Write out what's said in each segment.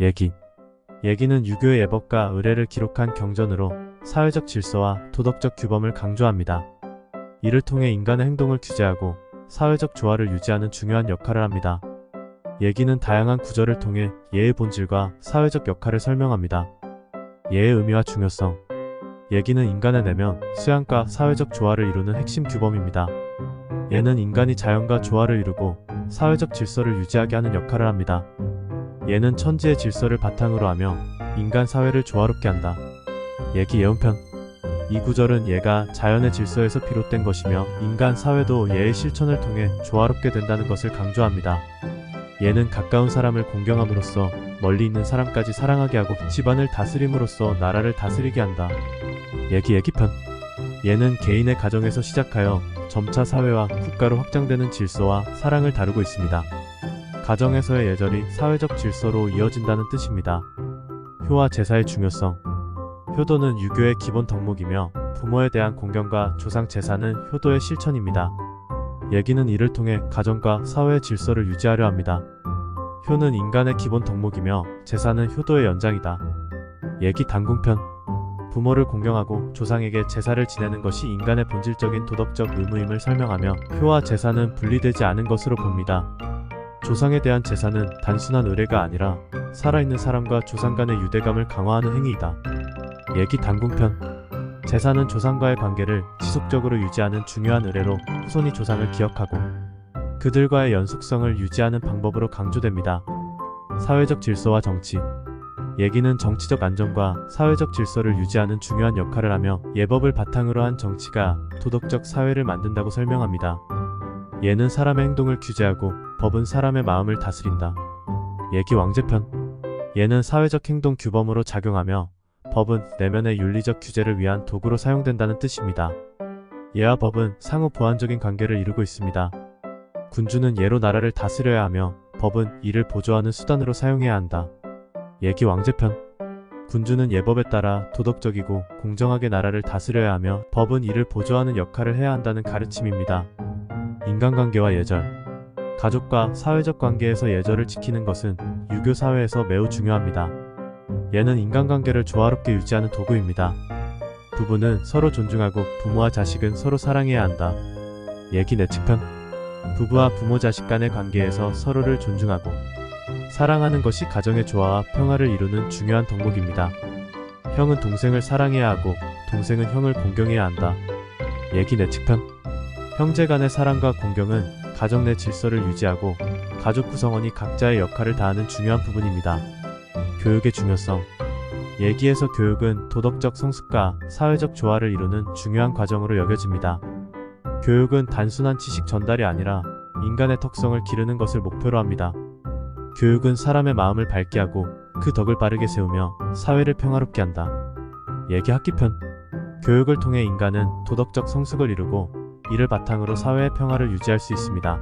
얘기. 얘기는 유교의 예법과 의례를 기록한 경전으로 사회적 질서와 도덕적 규범을 강조합니다. 이를 통해 인간의 행동을 규제하고 사회적 조화를 유지하는 중요한 역할을 합니다. 얘기는 다양한 구절을 통해 예의 본질과 사회적 역할을 설명합니다. 예의 의미와 중요성. 얘기는 인간의 내면, 수양과 사회적 조화를 이루는 핵심 규범입니다. 예는 인간이 자연과 조화를 이루고 사회적 질서를 유지하게 하는 역할을 합니다. 예는 천지의 질서를 바탕으로 하며 인간 사회를 조화롭게 한다. 얘기 예언편. 이 구절은 예가 자연의 질서에서 비롯된 것이며 인간 사회도 예의 실천을 통해 조화롭게 된다는 것을 강조합니다. 예는 가까운 사람을 공경함으로써 멀리 있는 사람까지 사랑하게 하고 집안을 다스림으로써 나라를 다스리게 한다. 예기편. 예는 개인의 가정에서 시작하여 점차 사회와 국가로 확장되는 질서와 사랑을 다루고 있습니다. 가정에서의 예절이 사회적 질서로 이어진다는 뜻입니다. 효와 제사의 중요성. 효도는 유교의 기본 덕목이며 부모에 대한 공경과 조상 제사는 효도의 실천입니다. 예기는 이를 통해 가정과 사회의 질서를 유지하려 합니다. 효는 인간의 기본 덕목이며 제사는 효도의 연장이다. 예기 단궁편. 부모를 공경하고 조상에게 제사를 지내는 것이 인간의 본질적인 도덕적 의무임을 설명하며 효와 제사는 분리되지 않은 것으로 봅니다. 조상에 대한 제사는 단순한 의례가 아니라 살아있는 사람과 조상 간의 유대감을 강화하는 행위이다. 예기 단궁편. 제사는 조상과의 관계를 지속적으로 유지하는 중요한 의례로 후손이 조상을 기억하고 그들과의 연속성을 유지하는 방법으로 강조됩니다. 사회적 질서와 정치. 예기는 정치적 안정과 사회적 질서를 유지하는 중요한 역할을 하며 예법을 바탕으로 한 정치가 도덕적 사회를 만든다고 설명합니다. 예는 사람의 행동을 규제하고 법은 사람의 마음을 다스린다. 예기 왕제편. 예는 사회적 행동 규범으로 작용하며 법은 내면의 윤리적 규제를 위한 도구로 사용된다는 뜻입니다. 예와 법은 상호 보완적인 관계를 이루고 있습니다. 군주는 예로 나라를 다스려야 하며 법은 이를 보조하는 수단으로 사용해야 한다. 예기 왕제편. 군주는 예법에 따라 도덕적이고 공정하게 나라를 다스려야 하며 법은 이를 보조하는 역할을 해야 한다는 가르침입니다. 인간관계와 예절. 가족과 사회적 관계에서 예절을 지키는 것은 유교 사회에서 매우 중요합니다. 예는 인간관계를 조화롭게 유지하는 도구입니다. 부부는 서로 존중하고 부모와 자식은 서로 사랑해야 한다. 예기 내측편. 부부와 부모 자식 간의 관계에서 서로를 존중하고 사랑하는 것이 가정의 조화와 평화를 이루는 중요한 덕목입니다. 형은 동생을 사랑해야 하고 동생은 형을 공경해야 한다. 예기 내측편. 형제 간의 사랑과 공경은 가정 내 질서를 유지하고 가족 구성원이 각자의 역할을 다하는 중요한 부분입니다. 교육의 중요성. 예기에서 교육은 도덕적 성숙과 사회적 조화를 이루는 중요한 과정으로 여겨집니다. 교육은 단순한 지식 전달이 아니라 인간의 덕성을 기르는 것을 목표로 합니다. 교육은 사람의 마음을 밝게 하고 그 덕을 바르게 세우며 사회를 평화롭게 한다. 예기 학기편. 교육을 통해 인간은 도덕적 성숙을 이루고 이를 바탕으로 사회의 평화를 유지할 수 있습니다.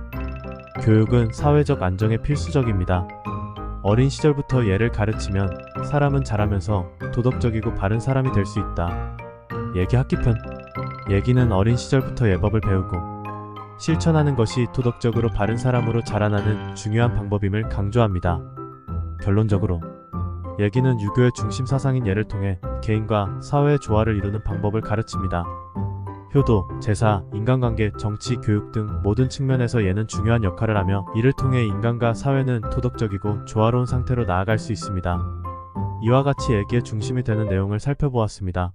교육은 사회적 안정에 필수적입니다. 어린 시절부터 예를 가르치면 사람은 자라면서 도덕적이고 바른 사람이 될 수 있다. 예기 학기편. 예기는 어린 시절부터 예법을 배우고 실천하는 것이 도덕적으로 바른 사람으로 자라나는 중요한 방법임을 강조합니다. 결론적으로 예기는 유교의 중심 사상인 예를 통해 개인과 사회의 조화를 이루는 방법을 가르칩니다. 효도, 제사, 인간관계, 정치, 교육 등 모든 측면에서 예는 중요한 역할을 하며 이를 통해 인간과 사회는 도덕적이고 조화로운 상태로 나아갈 수 있습니다. 이와 같이 예기의 중심이 되는 내용을 살펴보았습니다.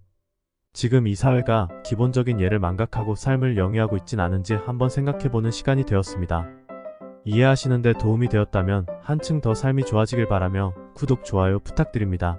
지금 이 사회가 기본적인 예를 망각하고 삶을 영위하고 있진 않은지 한번 생각해보는 시간이 되었습니다. 이해하시는 데 도움이 되었다면 한층 더 삶이 좋아지길 바라며 구독, 좋아요 부탁드립니다.